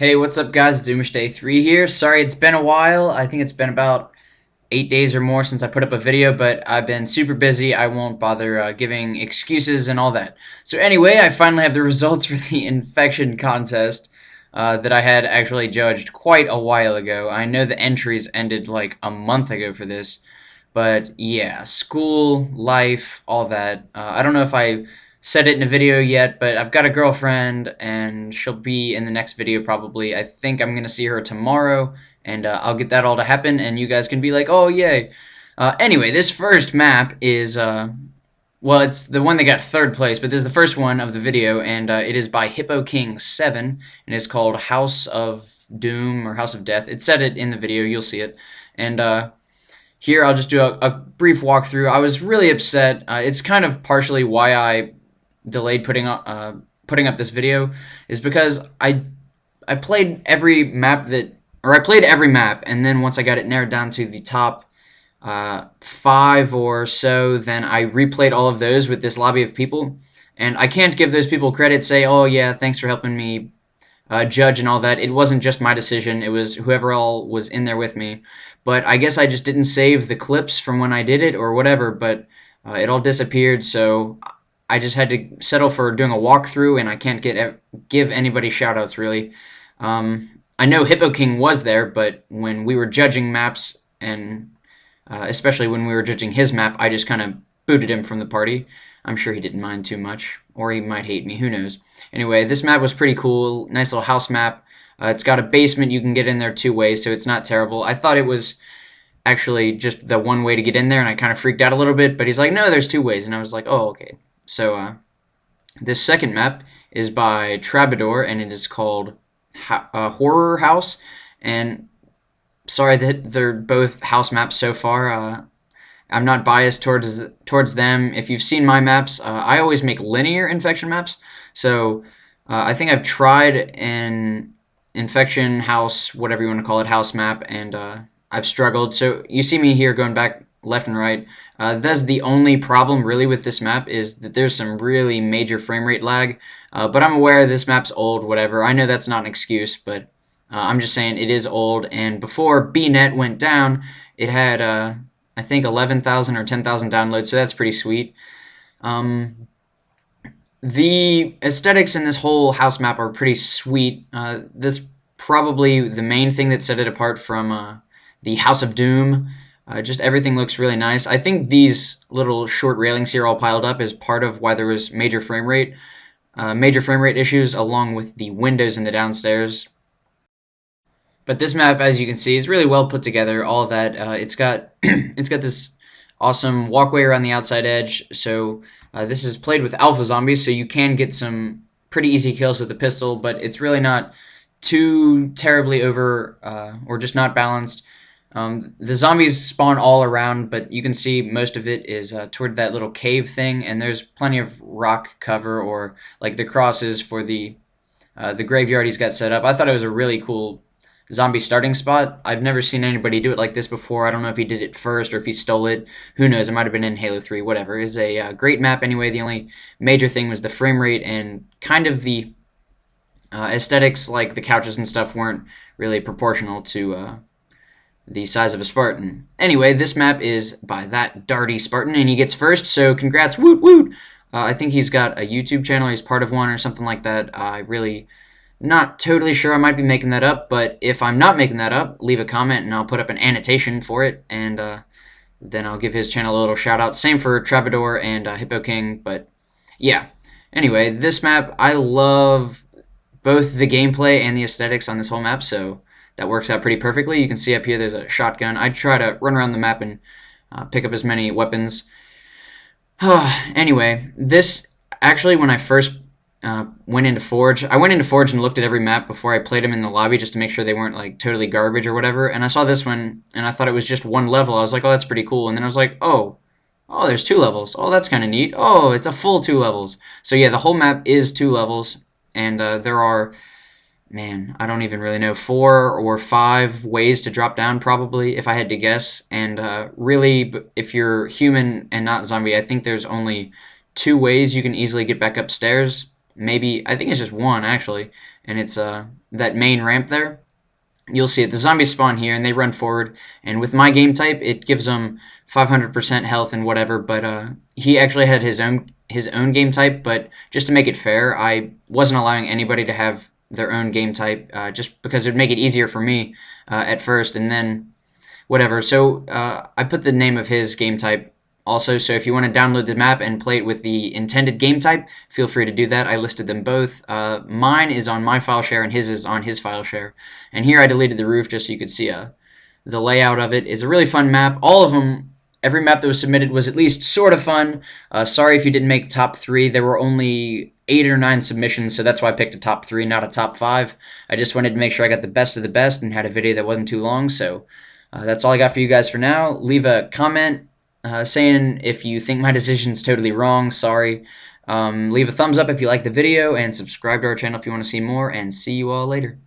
Hey, what's up, guys? It's oomishday3 here. Sorry, it's been a while. I think it's been about 8 days or more since I put up a video, but I've been super busy. I won't bother giving excuses and all that. So, anyway, I finally have the results for the infection contest that I had actually judged quite a while ago. I know the entries ended like a month ago for this, but yeah, school, life, all that. I don't know if I said it in a video yet, but I've got a girlfriend and she'll be in the next video probably. I think I'm going to see her tomorrow and I'll get that all to happen and you guys can be like, oh, yay. Anyway, this first map is, well, it's the one that got third place, but this is the first one of the video and it is by Hippo King 7 and it's called House of Doom or House of Death. It said it in the video, you'll see it. And, here, I'll just do a brief walkthrough. I was really upset. It's kind of partially why I delayed putting up this video, is because I played every map I played every map, and then once I got it narrowed down to the top five or so, then I replayed all of those with this lobby of people, and I can't give those people credit, say, oh yeah, thanks for helping me judge and all that. It wasn't just my decision. It was whoever all was in there with me. But I guess I just didn't save the clips from when I did it or whatever, but it all disappeared, so I just had to settle for doing a walkthrough, and I can't give anybody shoutouts, really. I know Hippo King was there, but when we were judging maps, and especially when we were judging his map, I just kind of booted him from the party. I'm sure he didn't mind too much, or he might hate me, who knows. Anyway, this map was pretty cool, nice little house map. It's got a basement, you can get in there two ways, so it's not terrible. I thought it was actually just the one way to get in there, and I kind of freaked out a little bit, but he's like, no, there's two ways, and I was like, oh, okay. So, this second map is by Trabador, and it is called Horror House, and sorry that they're both house maps so far. I'm not biased towards them. If you've seen my maps, I always make linear infection maps, so I think I've tried an infection house, whatever you want to call it, house map, and I've struggled. So you see me here going back left and right. That's the only problem really with this map, is that there's some really major frame rate lag. But I'm aware this map's old, whatever. I know that's not an excuse, but I'm just saying it is old. And before BNet went down, it had I think 11,000 or 10,000 downloads, so that's pretty sweet. The aesthetics in this whole house map are pretty sweet. That's probably the main thing that set it apart from the House of Doom. Just everything looks really nice. I think these little short railings here all piled up is part of why there was major frame rate issues, along with the windows in the downstairs. But this map, as you can see, is really well put together. All of that. It's got it's got this awesome walkway around the outside edge. So this is played with alpha zombies, so you can get some pretty easy kills with the pistol, but it's really not too terribly over or just not balanced. The zombies spawn all around, but you can see most of it is toward that little cave thing, and there's plenty of rock cover, or like the crosses for the graveyard he's got set up. I thought it was a really cool zombie starting spot. I've never seen anybody do it like this before. I don't know if he did it first or if he stole it. Who knows? It might have been in Halo 3, whatever. It's a great map anyway. The only major thing was the frame rate and kind of the aesthetics, like the couches and stuff, weren't really proportional to the size of a Spartan. Anyway, this map is by that Darty Spartan, and he gets first, so congrats, woot woot! I think he's got a YouTube channel, he's part of one or something like that. I really not totally sure, I might be making that up, but if I'm not making that up, leave a comment and I'll put up an annotation for it, and then I'll give his channel a little shout out. Same for Trabador and Hippo King, but yeah. Anyway, this map, I love both the gameplay and the aesthetics on this whole map, so that works out pretty perfectly. You can see up here there's a shotgun. I try to run around the map and pick up as many weapons. Anyway, this actually, when I first went into Forge, I went into Forge and looked at every map before I played them in the lobby just to make sure they weren't like totally garbage or whatever. And I saw this one and I thought it was just one level. I was like, oh, that's pretty cool. And then I was like, oh, there's two levels. Oh, that's kind of neat. Oh, it's a full two levels. So yeah, the whole map is two levels, and there are, man, I don't even really know, 4 or 5 ways to drop down probably, if I had to guess. And really, if you're human and not zombie, I think there's only 2 ways you can easily get back upstairs. Maybe, I think it's just one, actually. and it's that main ramp there, you'll see it. The zombies spawn here and they run forward. And with my game type, it gives them 500% health and whatever. But he actually had his own game type. But just to make it fair, I wasn't allowing anybody to have their own game type, just because it'd make it easier for me at first, and then whatever. So I put the name of his game type also. So if you want to download the map and play it with the intended game type, feel free to do that. I listed them both. Mine is on my file share and his is on his file share. And here I deleted the roof just so you could see the layout of it. It's a really fun map. All of them, every map that was submitted was at least sort of fun. Sorry if you didn't make the top 3. There were only 8 or 9 submissions, so that's why I picked a top 3, not a top 5. I just wanted to make sure I got the best of the best and had a video that wasn't too long. So that's all I got for you guys for now. Leave a comment saying if you think my decision's totally wrong. Sorry. Leave a thumbs up if you like the video, and subscribe to our channel if you want to see more, and see you all later.